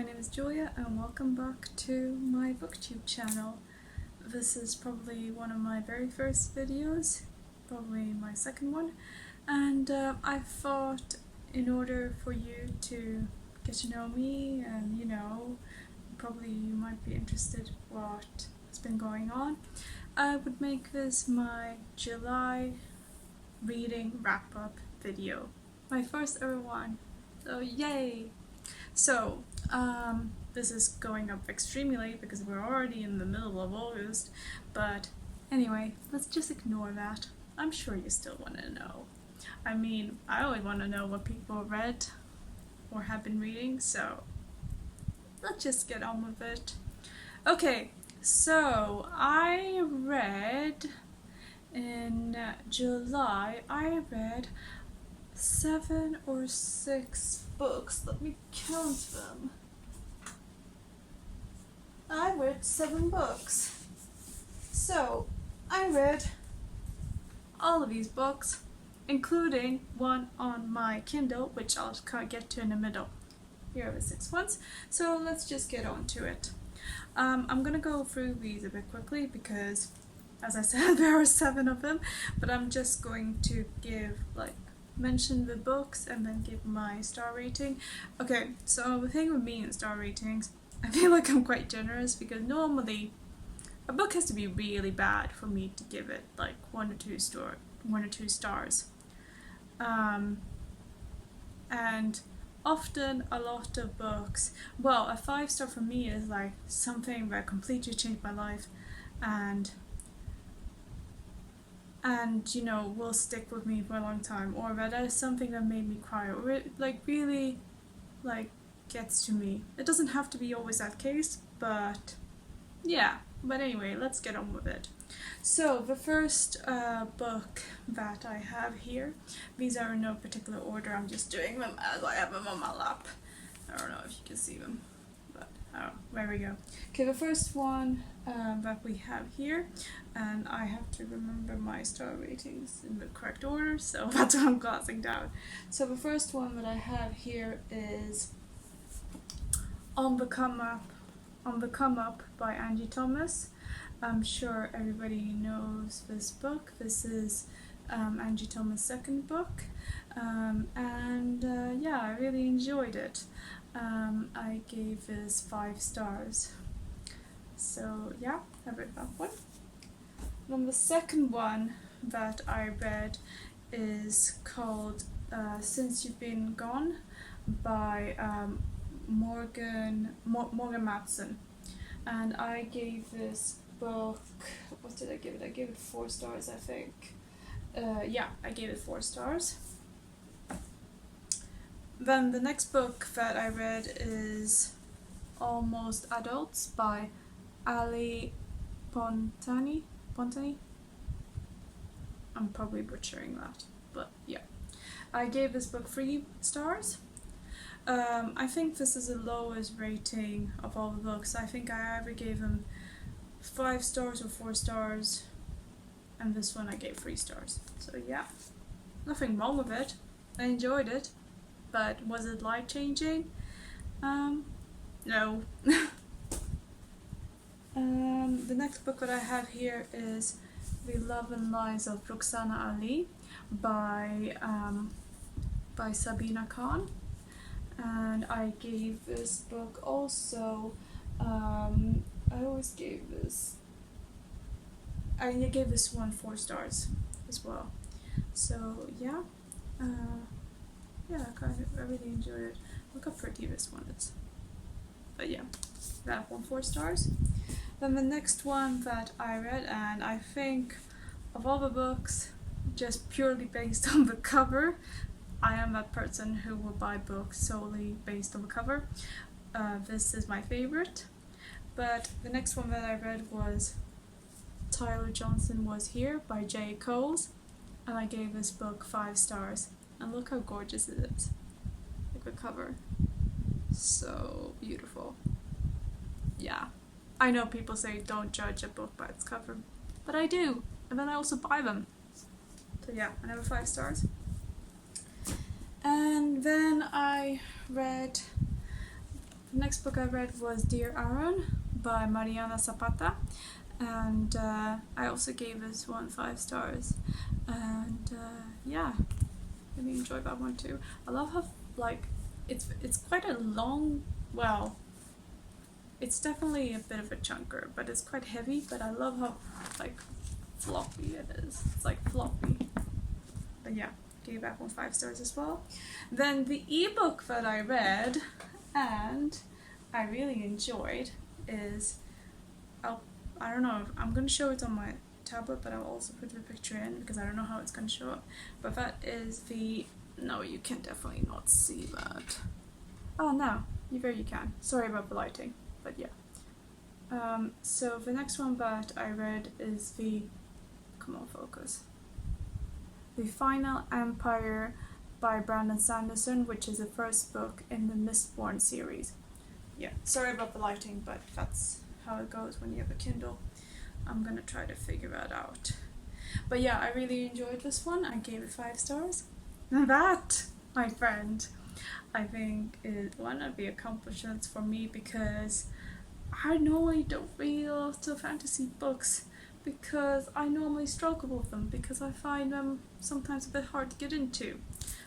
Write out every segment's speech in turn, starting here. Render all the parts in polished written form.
my name is Julia and welcome back to my Booktube channel. This is probably one of my very first videos, probably my second one, and I thought in order for you to get to know me and probably you might be interested what has been going on, I would make this my July reading wrap-up video. My first ever one, so yay! So, this is going up extremely late because we're already in the middle of August, but anyway, let's just ignore that. I'm sure you still want to know. I mean, I always want to know what people read or have been reading, so let's just get on with it. Okay, so I read in July, I read 7 or 6 books. Let me count them. I read 7 books. So, I read all of these books, including one on my Kindle, which I'll get to in the middle. Here are the 6 ones. So let's just get on to it. I'm gonna go through these a bit quickly because, as I said, there are 7 of them, but I'm just going to mention the books and then give my star rating. Okay, so the thing with me and star ratings, I feel like I'm quite generous because normally a book has to be really bad for me to give it like 1 or 2 stars. And often a lot of books, well, a 5-star for me is like something that completely changed my life and will stick with me for a long time, or that is something that made me cry, or it really gets to me. It doesn't have to be always that case, but yeah. But anyway, let's get on with it. So the first book that I have here, these are in no particular order, I'm just doing them as I have them on my lap. I don't know if you can see them, but there we go. Okay, the first one that we have here, and I have to remember my star ratings in the correct order, so that's what I'm glancing down. So the first one that I have here is On the Come Up by Angie Thomas. I'm sure everybody knows this book. This is Angie Thomas' second book, and yeah, I really enjoyed it. I gave this 5 stars. So yeah, I read that one. Then the second one that I read is called Since You've Been Gone by Morgan Matson, and I gave this book, what did I give it? I gave it 4 stars, I think. Yeah, I gave it 4 stars. Then the next book that I read is Almost Adults by Ali Pontani. I'm probably butchering that, but yeah. I gave this book 3 stars. I think this is the lowest rating of all the books. I think I either gave them 5 stars or 4 stars, and this one I gave 3 stars. So yeah, nothing wrong with it. I enjoyed it, but was it life-changing? No. The next book that I have here is The Love and Lies of Roxana Ali by Sabina Khan. And I gave this book also, I gave this one 4 stars as well. So yeah, I really enjoyed it. Look how pretty this one is. But yeah, that one 4 stars. Then the next one that I read, and I think of all the books, just purely based on the cover, I am that person who will buy books solely based on the cover. This is my favorite. But the next one that I read was Tyler Johnson Was Here by J. Coles, and I gave this book 5 stars. And look how gorgeous it is. Look at the cover. So beautiful. Yeah. I know people say don't judge a book by its cover, but I do. And then I also buy them. So yeah, another 5 stars. And then I read The next book I read was Dear Aaron by Mariana Zapata, and I also gave this one 5 stars, and yeah, really enjoyed that one too. I love how like it's quite a long, well, it's definitely a bit of a chunker, but it's quite heavy, but I love how like floppy it is. It's like floppy. But yeah, gave that one 5 stars as well. Then the ebook that I read and I really enjoyed is, I don't know, I'm gonna show it on my tablet, but I'll also put the picture in because I don't know how it's gonna show up. But that is the, no, you can definitely not see that. Oh no, there you can. Sorry about the lighting, but yeah. So the next one that I read is the, come on, focus. The Final Empire by Brandon Sanderson, which is the first book in the Mistborn series. Yeah, sorry about the lighting, but that's how it goes when you have a Kindle. I'm gonna try to figure that out. But yeah, I really enjoyed this one. I gave it 5 stars. And that, my friend, I think is one of the accomplishments for me, because I normally don't read a lot of fantasy books because I normally struggle with them because I find them sometimes a bit hard to get into.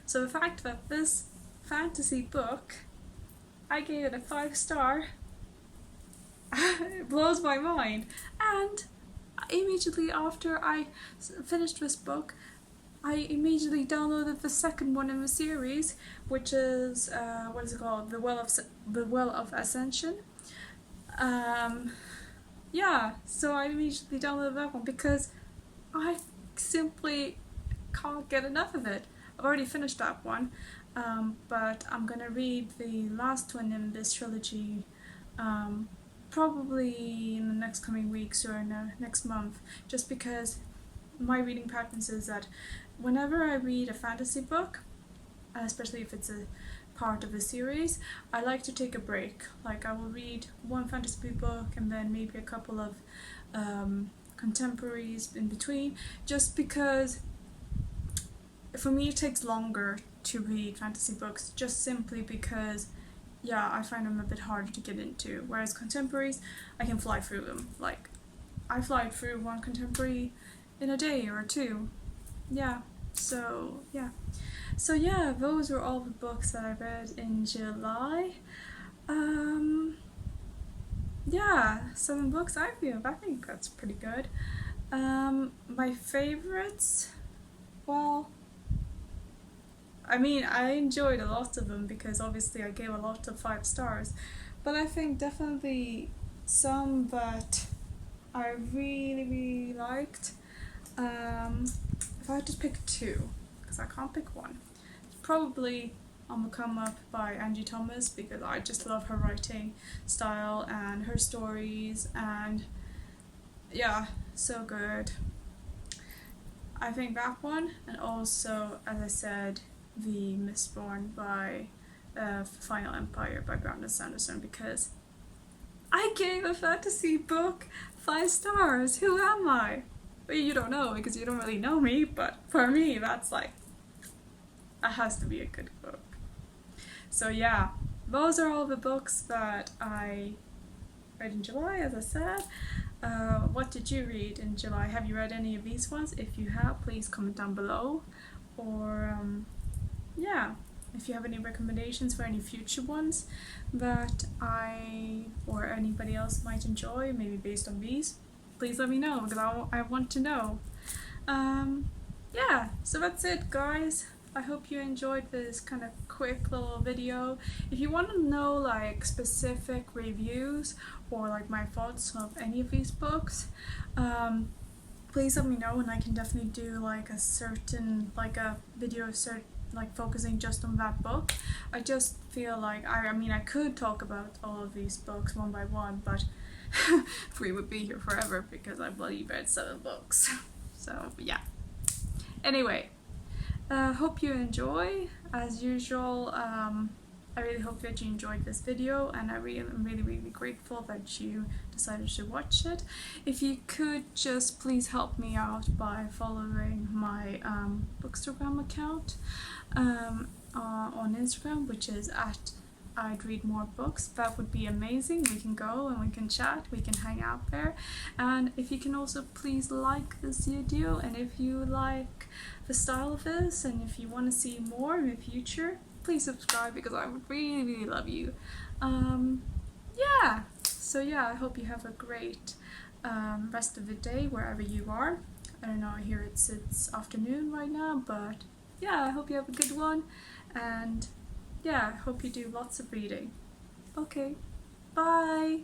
So the fact that this fantasy book, I gave it a 5 star, it blows my mind. And immediately after I finished this book, I immediately downloaded the second one in the series, which is what is it called? The Well of Ascension. Yeah, so I immediately downloaded that one because I simply can't get enough of it. I've already finished that one, but I'm gonna read the last one in this trilogy probably in the next coming weeks or next month, just because my reading preference is that whenever I read a fantasy book, especially if it's a part of a series, I like to take a break. Like, I will read one fantasy book and then maybe a couple of contemporaries in between, just because for me it takes longer to read fantasy books, just simply because, yeah, I find them a bit harder to get into, whereas contemporaries, I can fly through them. Like, I fly through one contemporary in a day or two. Yeah, so yeah, those were all the books that I read in July. Yeah, 7 books. I think that's pretty good. My favorites, well, I mean, I enjoyed a lot of them because obviously I gave a lot of 5 stars, but I think definitely some that I really liked. If I had to pick 2, because I can't pick one, probably On the Come Up by Angie Thomas, because I just love her writing style and her stories, and yeah, so good. I think that one, and also, as I said, The Mistborn by Final Empire by Brandon Sanderson, because I gave a fantasy book 5 stars. Who am I? Well, you don't know because you don't really know me, but for me, that's like, that has to be a good book. So yeah, those are all the books that I read in July, as I said. What did you read in July? Have you read any of these ones? If you have, please comment down below. Or yeah, if you have any recommendations for any future ones that I or anybody else might enjoy, maybe based on these, please let me know, because I want to know. Yeah, so that's it, guys. I hope you enjoyed this kind of quick little video. If you want to know like specific reviews or like my thoughts of any of these books, please let me know, and I can definitely do like a certain, like a video like focusing just on that book. I just feel like I mean I could talk about all of these books one by one, but we would be here forever because I bloody read 7 books. So yeah. Anyway, hope you enjoy. As usual, I really hope that you enjoyed this video, and I'm really grateful that you decided to watch it. If you could just please help me out by following my Bookstagram account on Instagram, which is at I'd read more books, that would be amazing. We can go and we can chat, we can hang out there. And if you can also please like this video, and if you like the style of this and if you want to see more in the future, please subscribe because I would really, really love you. Yeah, so yeah, I hope you have a great rest of the day wherever you are. I don't know, here it's afternoon right now, but yeah, I hope you have a good one, and yeah, I hope you do lots of reading. Okay, bye!